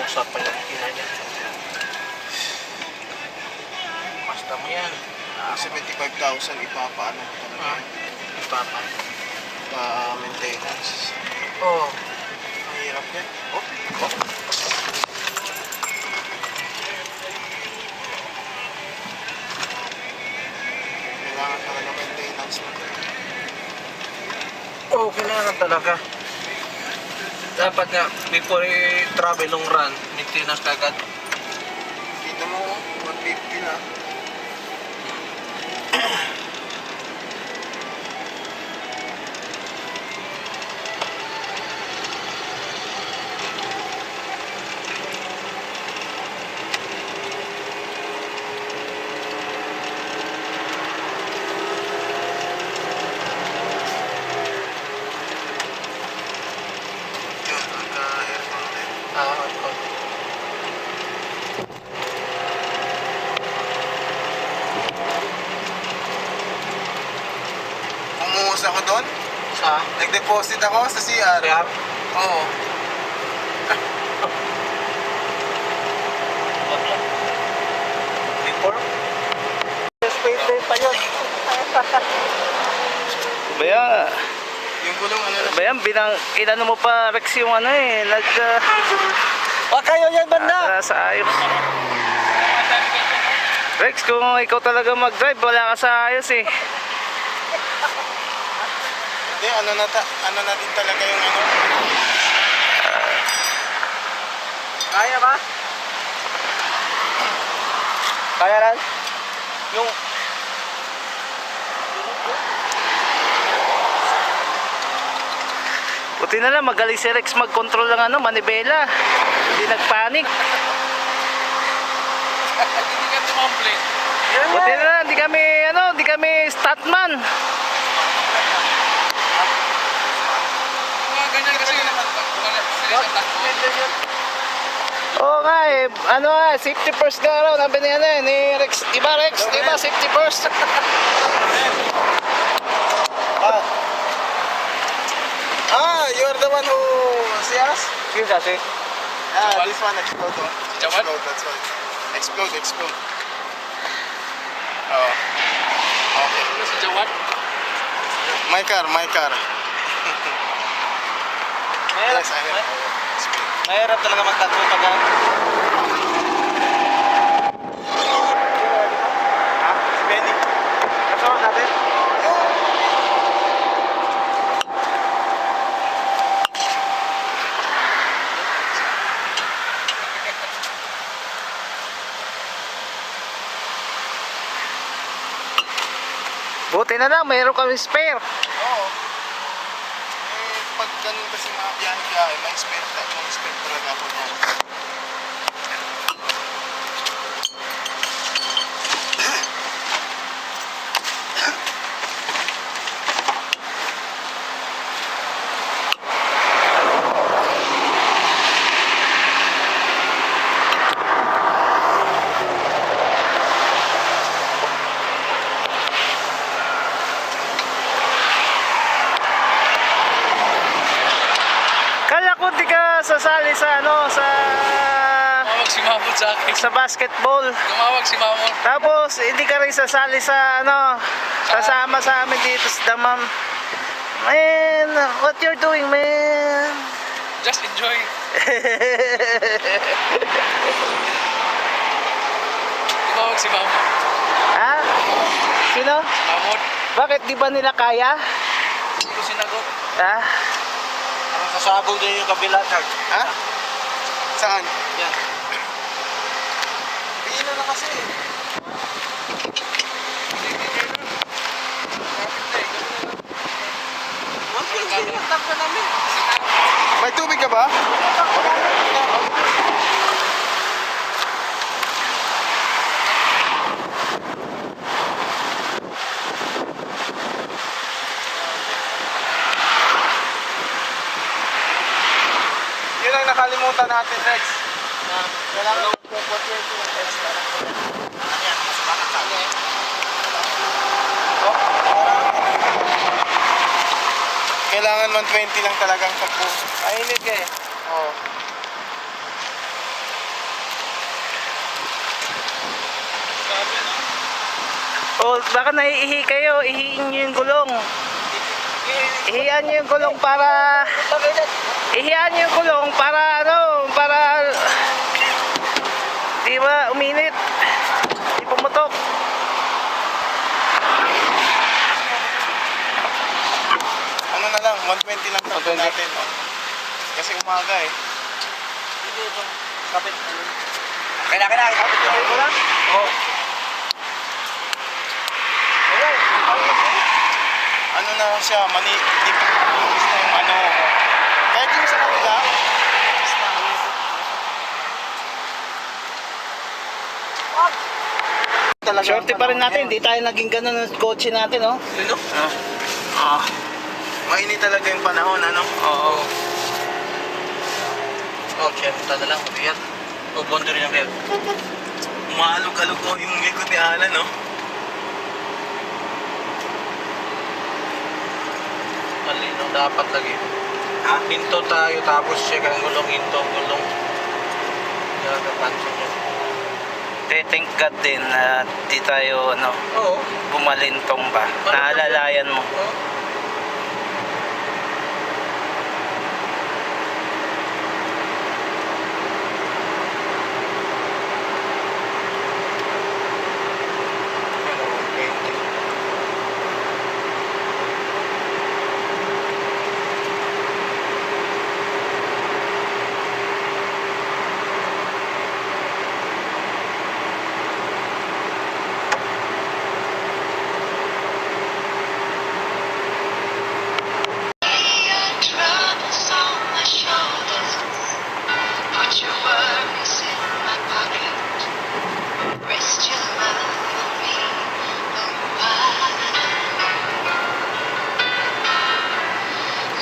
bubuksan pa yung kina niya. Basta mo yan. 75,000 ipapaano ko talaga. Ipapa. Maintenance. Oo. Mahirap yan. Oh. Kailangan talaga maintenance mo. Oo, kailangan talaga. Dapat nga, before i-travel long run, maintenance kagad. Dito mo, 150 na. Umuus ako doon. Sa? Nag-deposit ako sa CR. Kaya? Oo. Before? Speed din pa yun. Baya, Yung gulong ano na. baya, inano mo pa Rex yung ano eh, Wag kayo yan, banda! sa ayos. Rex, kung ikaw talaga mag-drive, wala ka sa ayos eh. Hindi, ano na din talaga yung ano. Kaya ba? Kaya rin? Yung... Buti na lang, magaling si Rex mag-control ng ano, manibela. Hindi nagpanik. Hindi ka tumamblin. Buti na lang, hindi kami statman. Mga ganyan kasi Oo nga eh, ano nga, safety first ka raw, nabi ni ano eh, ni Rex, diba Rex, diba safety first? You're the one who see us? Yun kasi. This one explode. Explode, that's why. Explode. Oh. Okay. Ano si Jawad? My car. Mahirap, Yes, I have. mahirap talaga magtago pag Benny. kasunod natin. Buti na lang, mayroon kami spare. Oo. Pag ganun kasi mga biyahe, may spare talaga ako niyan. Kala ko di ka sasali sa ano, Tumawag si Mamon sa akin. sa basketball. Tumawag si Mamon. Tapos hindi ka rin sasali sa ano, kasama sa amin dito sa Damam. Man, what you're doing, man? Just enjoy. Tumawag si Mamon. Ha? Sino? Mamon. Bakit di ba nila kaya? Hindi ko sinagot. Ha? Parang sasabog din yung kabila. Ha? Saan? Yan. Pino na kasi. May tubig ka ba? Yun ang nakalimutan natin, Rex. Kailangan mag-quarter to ng extra. Ayan, mas bakit sa akin. Kailangan 120 lang talagang pagpo. Mainit eh. Oo. O baka naiihi kayo, ihiin nyo yung gulong. Ihiyan nyo yung gulong para... Ihiyan nyo yung gulong para ano, para... Di ba, uminit. Di pumutok. Ano na lang, 120 lang takbo natin. Oh. Kasi umaga eh. Kapit. Kailangan kapit Kapit mo lang? Oo. Ano na siya, manipis na yung ano. Kahit yung sa kapila, talaga. Shorty pa rin natin, hindi tayo naging ganun ng kotse natin, oh. Sino? Mainit talaga yung panahon, ano? Oo. Oh, syempre na lang. Yan. Ubondo rin yung kaya. Umaalog-alog ko yung likod ni Alan, no? Malinaw dapat lagi. Ha? Hinto tayo tapos check ang gulong, hinto ang gulong. Yan ang pansin nyo. Thank God din na di tayo, ano, Oo. bumalintong ba. Naalalayan mo. Oo. Troubles on my shoulders, put your worries in my pocket. Rest your love on me a while.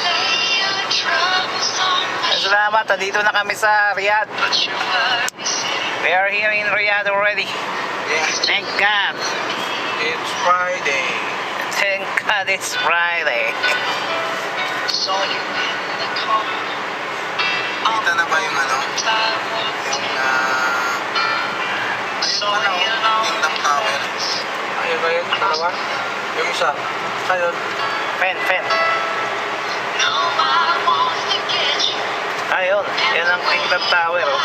Lay your troubles on my shoulders, Salamat, dito na kami sa Riyadh. put your worries in. We are here in Riyadh already. Yes. Thank God. It's Friday. Thank God it's Friday. Saw you in the car. Kita na ba yung ano? Yung, Saw ayun you pala, oh, Kingdom Tower. Ayun ba yun? Dalawa? Yung isa. Ayun. Pen. No, I won't forget you. Ayun, yan ang Kingdom Tower, oh.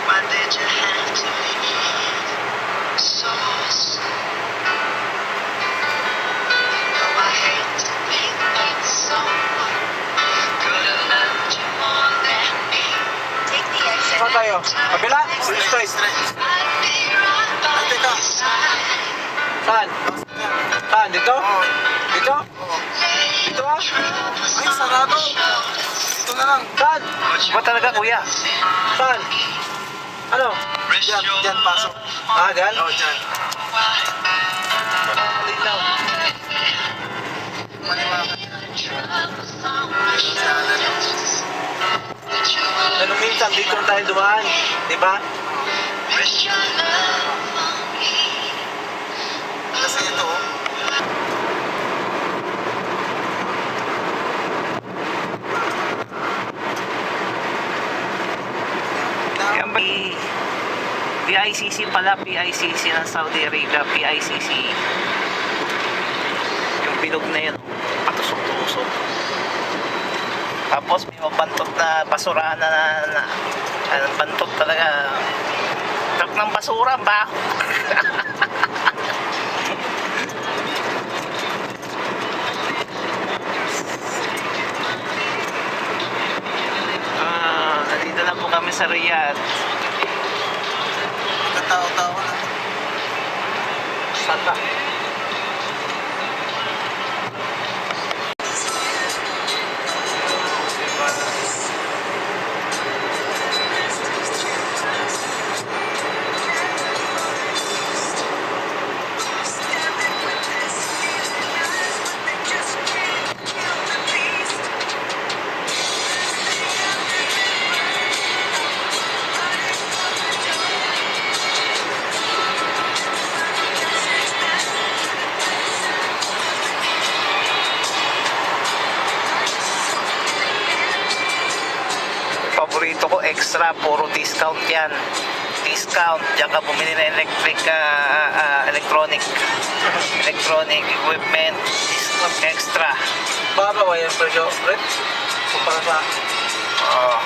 Why did you have to leave so soon? Though I hate to think that someone could have loved you more than me. Take the exit. Saan tayo? Kabila? Straight. I'd be right by Ay, teka. your side. Saan? Saan? Dito? Oo. Dito? Oo. Dito ah? Ay, sarado. Dito na lang. Saan? Ba talaga, kuya? Saan? Ano? Diyan, pasok. Ah, dyan? Oo, dyan. Malinaw. Maniwaka. Si Alan. Ano minsan dito na tayo dumaan. Diba? Rest your love on me. Kasi ito, oh. Yan ba? PICC pala, PICC ng Saudi Arabia, PICC. Yung bilog na yun, patusok-tusok. Tapos may mabantot na basura na bantot talaga. Truck ng basura, baho. Nandito na po kami sa Riyadh. Katao-tao na. Saan ba? extra, puro discount yan. Discount, diyan ka bumili ng electronic equipment, discount extra. Baba ba yung presyo, Red? Kumpara sa... Oh.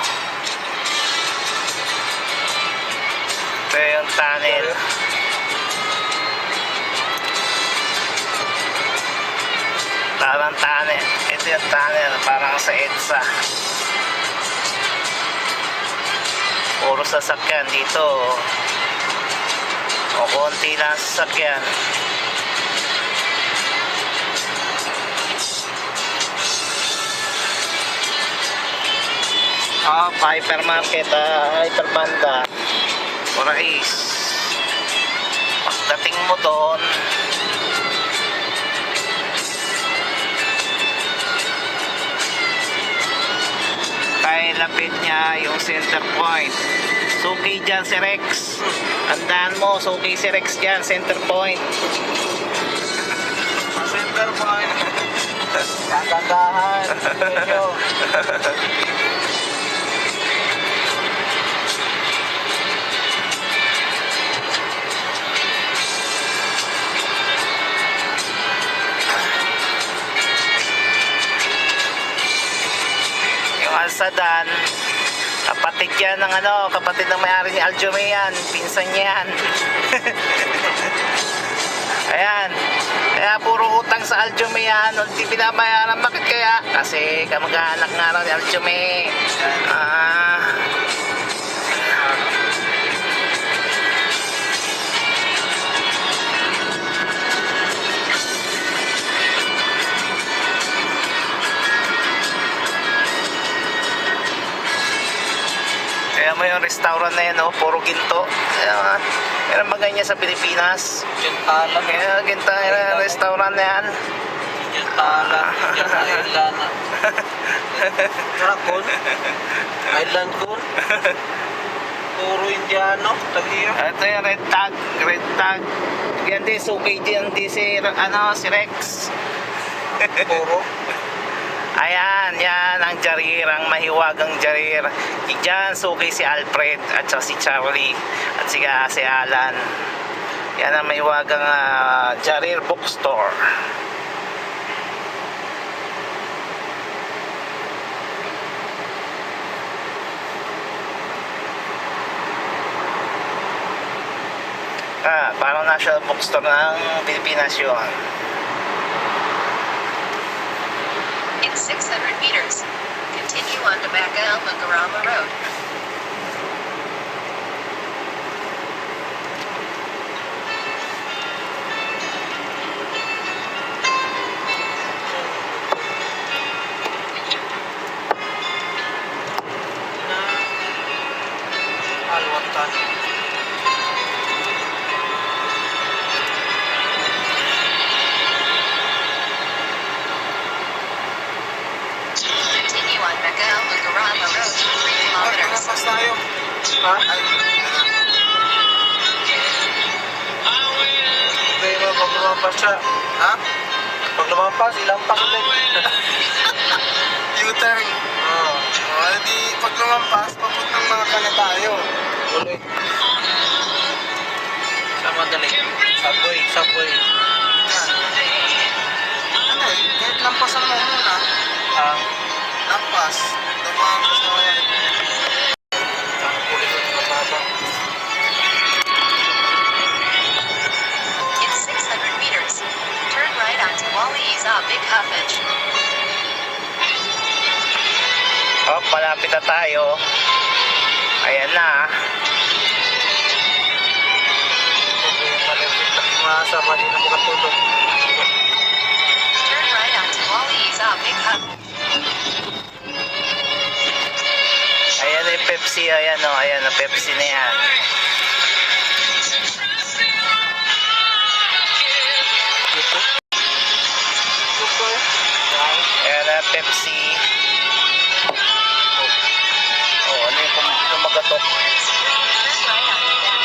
Ito yung tunnel. Parang tunnel. Ito yung tunnel, parang sa EDSA. Puro sasakyan dito. O konti lang sasakyan. Hypermarket, Hyperbanda, Morais. Pagdating mo doon, kay lapit niya yung center point. Suki dyan si Rex. Tandaan mo, suki si Rex dyan, center point. Center point. Kagandahan. Medyo. Yung Alsadan, kapatid yan ng kapatid ng may-ari ni Aljume yan, pinsan niya yan. Ayan, kaya puro utang sa Aljume yan, hindi binabayaran. Bakit kaya? Kasi kamag-anak nga raw ni Aljume. Kaya mo yung restaurant na yan, puro ginto. Meron ba ganyan sa Pilipinas? Gentala. Kaya ginto yung restaurant na yan. Gentala. Island. Karakon. Island kun. Puro Indiano. Tagiyo. Ito yung red tag. Yan din, suki din si Rex. Puro. Ayan, yan ang jarir, ang mahiwagang jarir. Diyan suki si Alfred at saka si Charlie at saka si Alan. Yan ang mahiwagang jarir bookstore. Parang national bookstore ng Pilipinas yun. In 600 meters, continue on to Macao Magarama Road. Alwatan. Continue on Macao Magarama Road for 3 kilometers. Pas tayo. Ha? Ay, Hindi mo pag lumampas siya. ha? Pag lumampas, ilampas ulit. U-turn. Oo. Di pag lumampas, papuntang mga kana tayo. Ulit. Sa madali. Subway. Ano kahit lampasan mo muna. Ang Lampas. Lumampas na yan. pulis at mababa. In 600 meters, turn right onto Wali Isa Big Huffage. Malapit na tayo. Ayan na. Ito yung malapit na kumasa, mali na makatulog. Turn right onto Wali Isa Big Huffage. Ayan na yung Pepsi. Ayan na Pepsi na yan. Dito. Dito eh. Ayan na Pepsi. Ano yung kumagatok? Turn right onto that.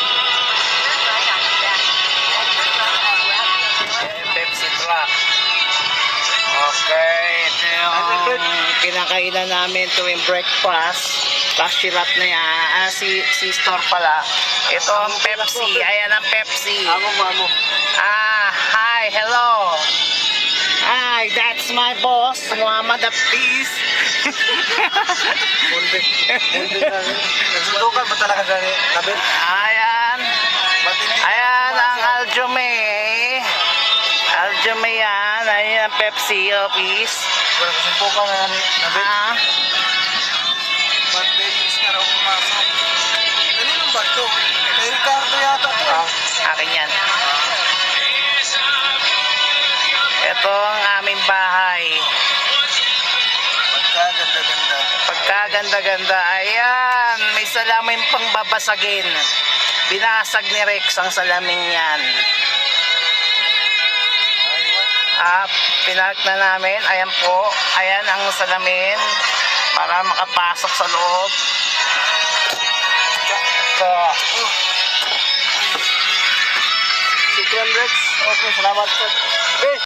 Turn right onto that. And turn right onto Rapid. Ayan yung Pepsi truck. Okay, ito yung kinakainan namin tuwing breakfast. Kashirat na yan. Si store pala. Ito ang Pepsi. Ayan ang Pepsi. Amo. Hi, hello. Hi, that's my boss, Muhammad Apis. Mundi na. Nagsundukan ba talaga gani? Nabit? Ayan. Ba't hindi? Ayan ang Aljume. Aljume yan. Ayan ang Pepsi office. Wala kasundukan na gani. Nabit? Ba't Dennis ka raw pumasok? Kaninong ba to? Kay Ricardo yata to. Akin yan. Ito ang aming bahay. Pagkaganda-ganda. Pagkaganda-ganda. Ayan. May salamin pang babasagin. Binasag ni Rex ang salamin yan. Pinark na namin. Ayan po. Ayan ang salamin. Para makapasok sa loob. Ito. Shukran Rex. Okay, salamat po.